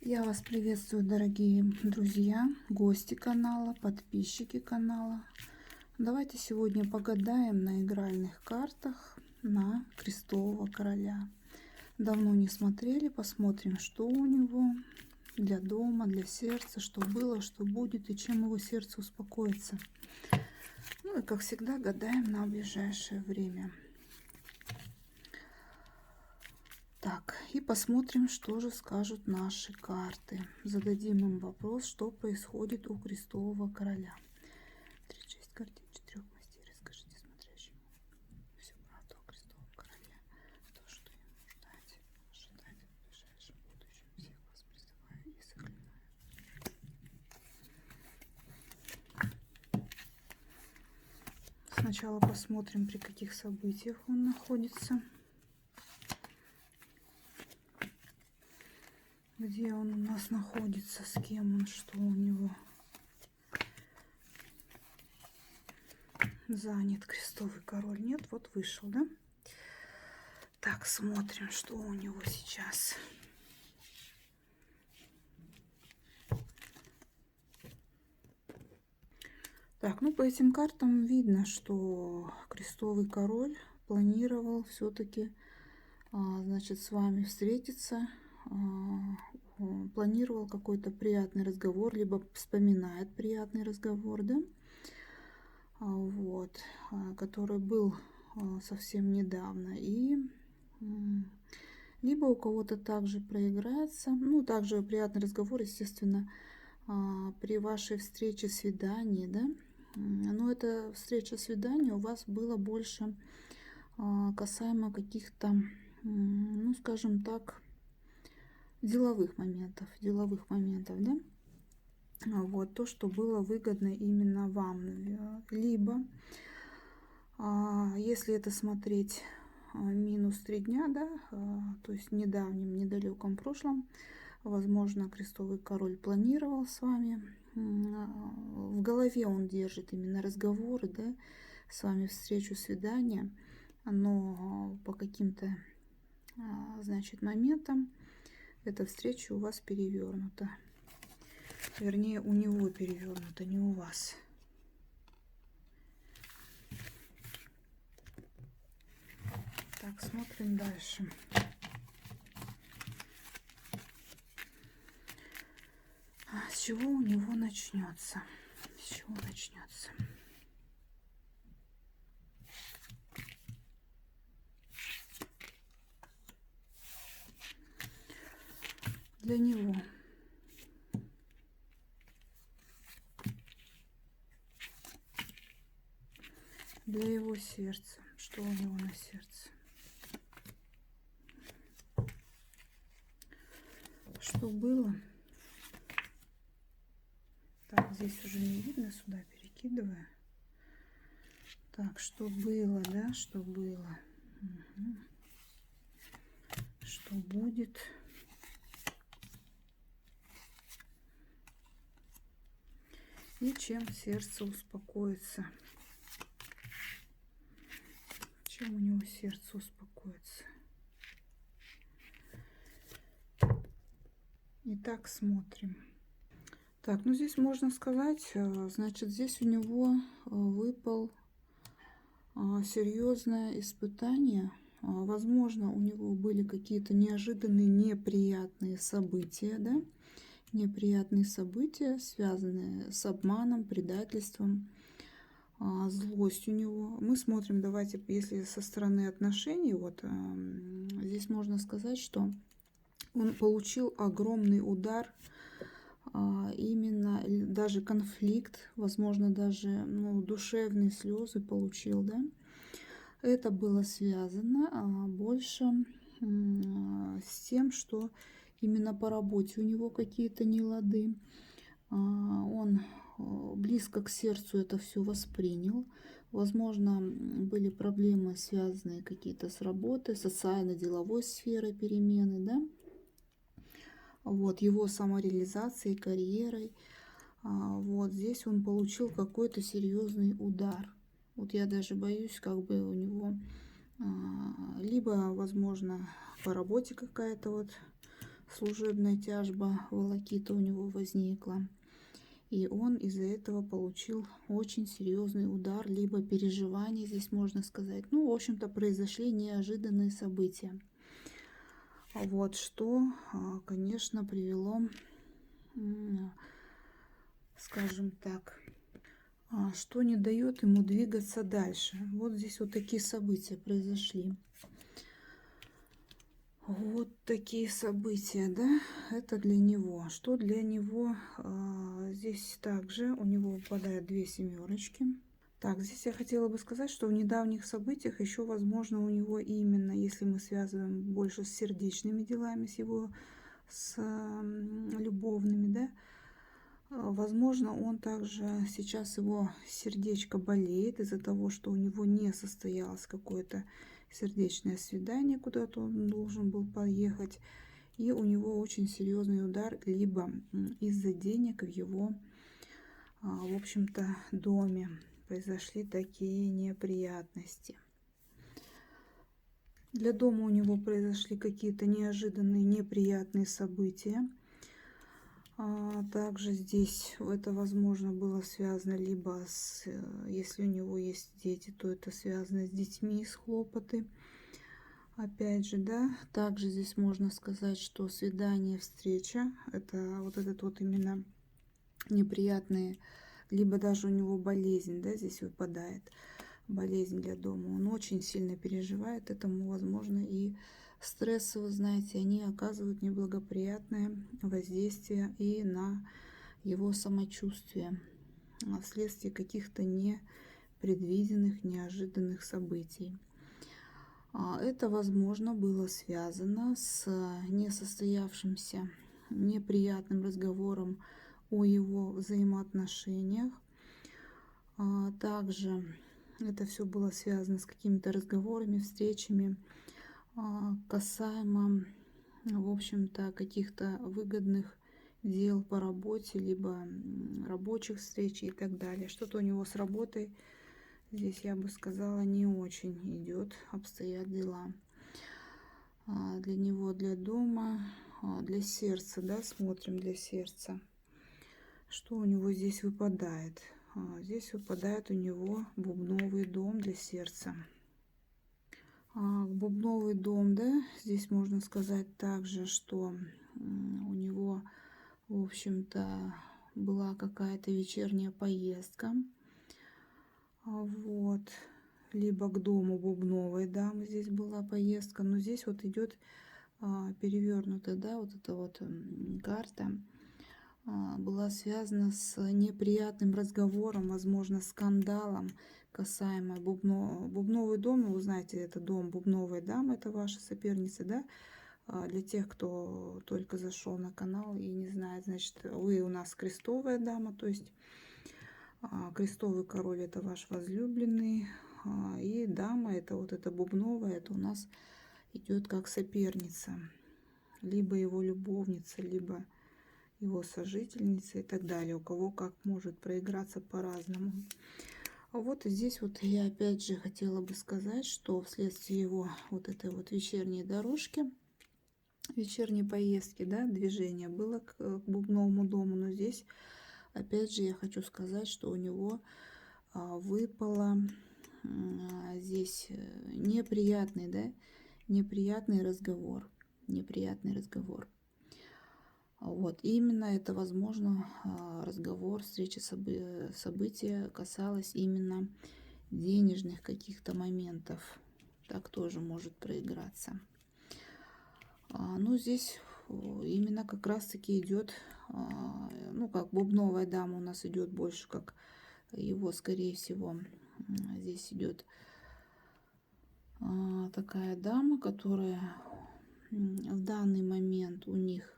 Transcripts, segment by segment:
Я вас приветствую, дорогие друзья, гости канала, подписчики канала. Давайте сегодня погадаем на игральных картах на Крестового Короля. Давно не смотрели, посмотрим, что у него для дома, для сердца, что было, что будет и чем его сердце успокоится. Ну и, как всегда, гадаем на ближайшее время. Так, и посмотрим, что же скажут наши карты. Зададим им вопрос, что происходит у Крестового Короля. 36 картин 4 мастей. Расскажите смотрящему всю правду о Крестовом Короле. То, что ему ждать, ожидать в ближайшем будущем. Всех вас призываю и заклинаю. Сначала посмотрим, при каких событиях он находится. Где он у нас находится, с кем он, что у него. Занят Крестовый Король. Нет, вот вышел, да? Так, смотрим, что у него сейчас. Так, ну по этим картам видно, что Крестовый Король планировал все-таки, значит, с вами встретиться. Планировал какой-то приятный разговор, либо вспоминает приятный разговор, да? Вот, который был совсем недавно. И либо у кого-то также проиграется, ну, также приятный разговор, естественно, при вашей встрече, свидании, да, но эта встреча, свидание у вас было больше касаемо каких-то, ну, скажем так, деловых моментов, да. Вот то, что было выгодно именно вам. Либо, если это смотреть минус 3 дня, да, то есть в недавнем, недалеком прошлом, возможно, Крестовый Король планировал с вами. В голове он держит именно разговоры, да, с вами встречу, свидание, но по каким-то, значит, моментам эта встреча у вас перевернута. Вернее, у него перевернута, не у вас. Так, смотрим дальше. С чего у него начнется? С чего начнется? Для него. Для его сердца. Что у него на сердце? Что было? Так, здесь уже не видно, сюда перекидываю. Так, что было, да, что было? Угу. Что будет? И чем сердце успокоится? Чем у него сердце успокоится? Итак, смотрим. Так, ну здесь можно сказать, значит, здесь у него выпал серьезное испытание. Возможно, у него были какие-то неожиданные неприятные события, да? Неприятные события, связанные с обманом, предательством, злость у него. Мы смотрим, давайте, если со стороны отношений, вот здесь можно сказать, что он получил огромный удар, именно даже конфликт, возможно, даже, ну, душевные слезы получил, да. Это было связано больше с тем, что именно по работе у него какие-то нелады. Он близко к сердцу это все воспринял. Возможно, были проблемы, связанные какие-то с работой, социально-деловой сферой, перемены, да. Вот, его самореализацией, карьерой. Вот здесь он получил какой-то серьезный удар. Вот я даже боюсь, как бы у него либо, возможно, по работе какая-то вот служебная тяжба, волокита у него возникла. И он из-за этого получил очень серьезный удар, либо переживание, здесь можно сказать. Ну, в общем-то, произошли неожиданные события. Вот что, конечно, привело, скажем так, что не дает ему двигаться дальше. Вот здесь вот такие события произошли. Вот такие события, да, это для него. Что для него? Здесь также у него выпадает 2 семерочки. Так, здесь я хотела бы сказать, что в недавних событиях еще, возможно, у него именно, если мы связываем больше с сердечными делами, с любовными, да, возможно, он также сейчас его сердечко болеет из-за того, что у него не состоялось какое-то сердечное свидание, куда-то он должен был поехать, и у него очень серьезный удар, либо из-за денег в его, в общем-то, доме произошли такие неприятности. Для дома у него произошли какие-то неожиданные неприятные события. Также здесь это, возможно, было связано либо с, если у него есть дети, то это связано с детьми, с хлопоты. Опять же, да, также здесь можно сказать, что свидание, встреча, это вот этот вот именно неприятные, либо даже у него болезнь, да, здесь выпадает болезнь для дома. Он очень сильно переживает, этому, возможно, и стрессы, вы знаете, они оказывают неблагоприятное воздействие и на его самочувствие вследствие каких-то непредвиденных, неожиданных событий. Это, возможно, было связано с несостоявшимся неприятным разговором о его взаимоотношениях. Также это все было связано с какими-то разговорами, встречами касаемо, в общем-то, каких-то выгодных дел по работе, либо рабочих встреч и так далее. Что-то у него с работой здесь, я бы сказала, не очень идет, обстоят дела. Для него, для дома, для сердца, да, смотрим для сердца. Что у него здесь выпадает? Здесь выпадает у него бубновый дом для сердца. Бубновый дом, да, здесь можно сказать также, что у него, в общем-то, была какая-то вечерняя поездка. Вот. Либо к дому бубновой дамы здесь была поездка. Но здесь вот идет перевернутая, да, вот эта вот карта была связана с неприятным разговором, возможно, скандалом касаемо бубновый дом. Вы знаете, это дом бубновой дамы, это ваша соперница, да? Для тех, кто только зашел на канал и не знает, значит, вы у нас крестовая дама, то есть крестовый король это ваш возлюбленный, и дама это вот эта бубновая, это у нас идет как соперница, либо его любовница, либо его сожительница и так далее. У кого как может проиграться по-разному. Вот здесь вот я опять же хотела бы сказать, что вследствие его вот этой вот вечерней дорожки, вечерней поездки, да, движение было к бубновому дому, но здесь опять же я хочу сказать, что у него выпало здесь неприятный, да, неприятный разговор. Вот, и именно это, возможно, разговор, встреча, события касалось именно денежных каких-то моментов. Так тоже может проиграться. Ну, здесь именно как раз-таки идет, ну, как бубновая дама у нас идет больше, как его, скорее всего, здесь идет такая дама, которая в данный момент у них,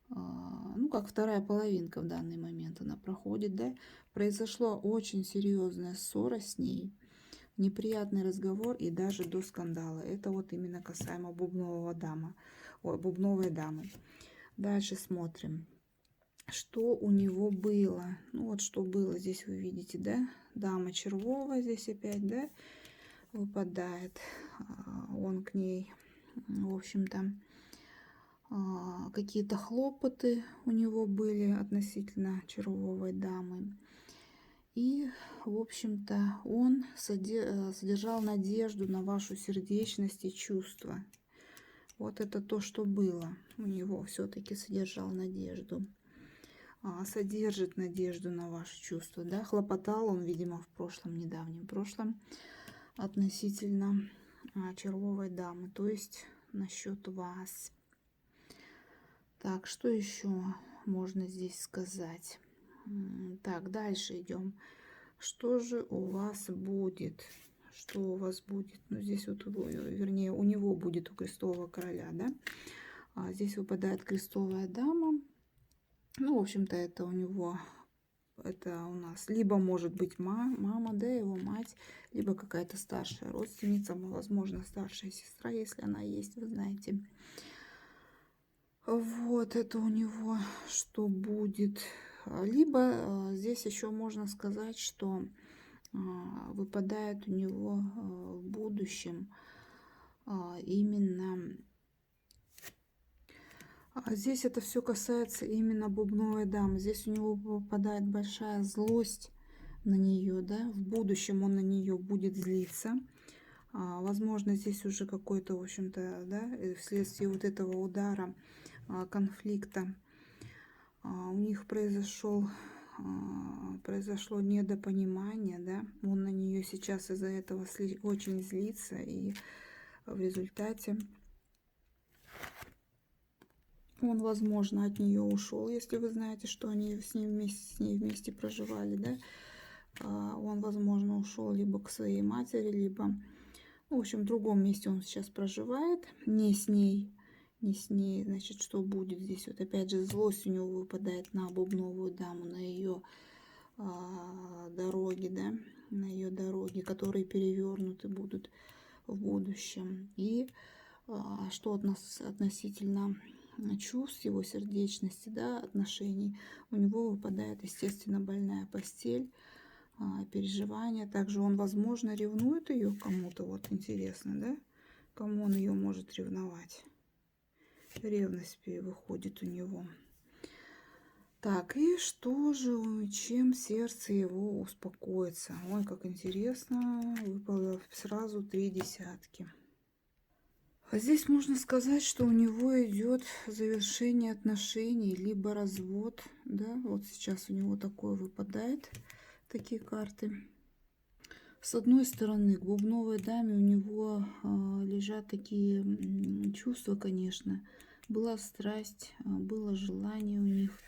ну, как вторая половинка в данный момент она проходит, да, произошла очень серьезная ссора с ней, неприятный разговор и даже до скандала. Это вот именно касаемо бубновой дамы. Дальше смотрим, что у него было. Ну, вот что было, здесь вы видите, да, дама червовая здесь опять, да, выпадает. Он к ней, в общем-то, какие-то хлопоты у него были относительно червовой дамы. И, в общем-то, он содержал надежду на вашу сердечность и чувства. Вот это то, что было. У него все-таки содержал надежду. Содержит надежду на ваши чувства. Да? Хлопотал он, видимо, в прошлом, недавнем прошлом, относительно червовой дамы. То есть насчет вас. Так, что еще можно здесь сказать? Так, дальше идем. Что же у вас будет? Что у вас будет? Ну, здесь вот, вернее, у него будет, у крестового короля, да? Здесь выпадает крестовая дама. Ну, в общем-то, это у него, это у нас либо может быть мама, да, его мать, либо какая-то старшая родственница, возможно, старшая сестра, если она есть, вы знаете. Вот это у него что будет. Либо здесь еще можно сказать, что выпадает у него в будущем именно... Здесь это все касается именно бубновой дамы. Здесь у него выпадает большая злость на нее, да. В будущем он на нее будет злиться. Возможно, здесь уже какой-то, в общем-то, да, вследствие вот этого удара, конфликта у них произошло недопонимание, да, он на нее сейчас из-за этого очень злится, и в результате он, возможно, от нее ушел, если вы знаете, что они с ней вместе проживали, да, он, возможно, ушел либо к своей матери, либо, ну, в общем, в другом месте он сейчас проживает, не с ней, значит, что будет здесь? Вот опять же злость у него выпадает на бубновую даму, на ее дороги, да, на ее дороги, которые перевернуты будут в будущем. И что от нас относительно чувств, его сердечности, да, отношений, у него выпадает, естественно, больная постель, переживания. Также он, возможно, ревнует ее кому-то, вот интересно, да, кому он ее может ревновать. Ревность выходит у него. Так, и что же, чем сердце его успокоится? Ой, как интересно, выпало сразу 3 десятки. Здесь можно сказать, что у него идет завершение отношений, либо развод, да, вот сейчас у него такое выпадает, такие карты. С одной стороны, к бубновой даме у него лежат такие чувства, конечно. Была страсть, было желание у них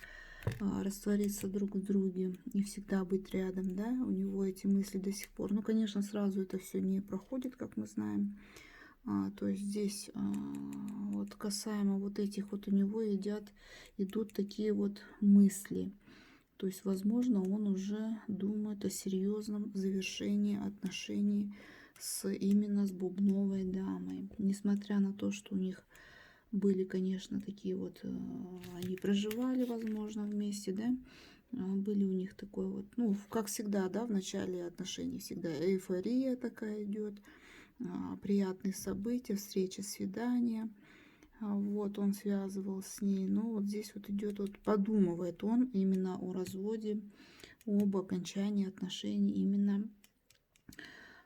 раствориться друг в друге и всегда быть рядом, да, у него эти мысли до сих пор. Ну, конечно, сразу это все не проходит, как мы знаем. То есть здесь вот касаемо вот этих вот у него идут такие вот мысли. То есть, возможно, он уже думает о серьезном завершении отношений именно с бубновой дамой. Несмотря на то, что у них были, конечно, такие вот, они проживали, возможно, вместе, да, были у них такой вот, ну, как всегда, да, в начале отношений всегда эйфория такая идет, приятные события, встречи, свидания. Вот он связывал с ней. Но вот здесь вот идет, вот подумывает он именно о разводе, об окончании отношений именно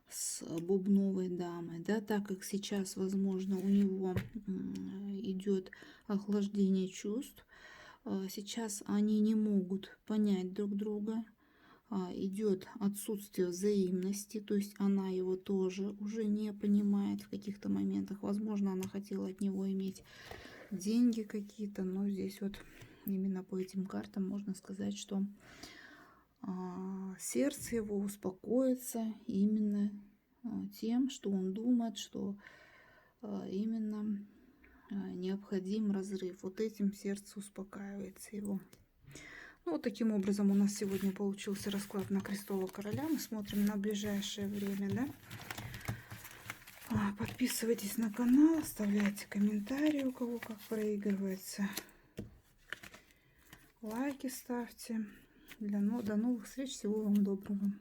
с бубновой дамой, да, так как сейчас, возможно, у него идет охлаждение чувств, сейчас они не могут понять друг друга, идет отсутствие взаимности, то есть она его тоже уже не понимает в каких-то моментах. Возможно, она хотела от него иметь деньги какие-то, но здесь вот именно по этим картам можно сказать, что сердце его успокоится именно тем, что он думает, что именно необходим разрыв. Вот этим сердце успокаивается его. Ну, вот таким образом у нас сегодня получился расклад на крестового короля. Мы смотрим на ближайшее время, да. Подписывайтесь на канал, оставляйте комментарии, у кого как проигрывается. Лайки ставьте. До новых встреч. Всего вам доброго.